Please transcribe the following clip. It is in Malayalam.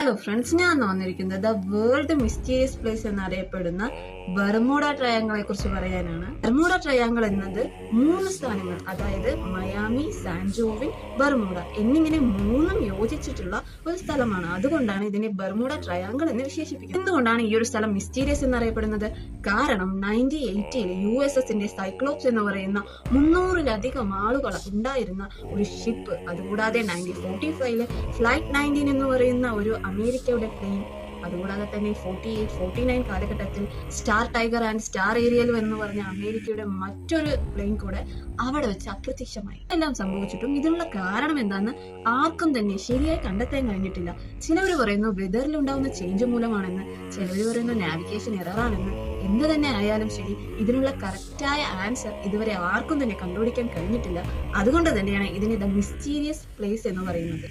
ഹലോ ഫ്രണ്ട്സ്, ഞാൻ വന്നിരിക്കുന്നത് വേൾഡ് മിസ്റ്റീരിയസ് പ്ലേസ് എന്നറിയപ്പെടുന്ന ബർമുഡ ട്രയാങ്കിളെ കുറിച്ച് പറയാനാണ്. ബർമുഡ ട്രയാങ്കിൾ എന്നത് 3 സ്ഥാനങ്ങൾ, അതായത് മയാമി, സാൻജോവിൻ, ബർമുഡ എന്നിങ്ങനെ 3ഉം യോജിച്ചിട്ടുള്ള ഒരു സ്ഥലമാണ്. അതുകൊണ്ടാണ് ഇതിനെ ബർമുഡ ട്രയാങ്കിൾ എന്ന് വിശേഷിപ്പിക്കുന്നത്. എന്തുകൊണ്ടാണ് ഈ ഒരു സ്ഥലം മിസ്റ്റീരിയസ് എന്നറിയപ്പെടുന്നത്? കാരണം 1980 USSന്റെ സൈക്ലോപ്സ് എന്ന് പറയുന്ന 300-ലധികം ആളുകൾ ഉണ്ടായിരുന്ന ഒരു ഷിപ്പ്, അതുകൂടാതെ 1945 ഫ്ലൈറ്റ് 19 എന്ന് പറയുന്ന ഒരു അമേരിക്കയുടെ പ്ലെയിൻ, അതുകൂടാതെ തന്നെ 48-49 കാലഘട്ടത്തിൽ Star Tiger and Star Ariel എന്ന് പറഞ്ഞ അമേരിക്കയുടെ മറ്റൊരു പ്ലെയിൻ കൂടെ അവിടെ വെച്ച് അപ്രത്യക്ഷമായി. എല്ലാം സംഭവിച്ചിട്ടും ഇതിനുള്ള കാരണം എന്താണെന്ന് ആർക്കും തന്നെ ശരിയായി കണ്ടെത്താൻ കഴിഞ്ഞിട്ടില്ല. ചിലവർ പറയുന്നു വെതറിൽ ഉണ്ടാവുന്ന ചേഞ്ച് മൂലമാണെന്ന്, ചിലവർ പറയുന്നു നാവിഗേഷൻ എററാണെന്ന്. എന്ത് തന്നെ ആയാലും ശരി, ഇതിനുള്ള കറക്റ്റായ ആൻസർ ഇതുവരെ ആർക്കും തന്നെ കണ്ടുപിടിക്കാൻ കഴിഞ്ഞിട്ടില്ല. അതുകൊണ്ട് തന്നെയാണ് ഇതിനെ ദ മിസ്റ്റീരിയസ് പ്ലേസ് എന്ന് പറയുന്നത്.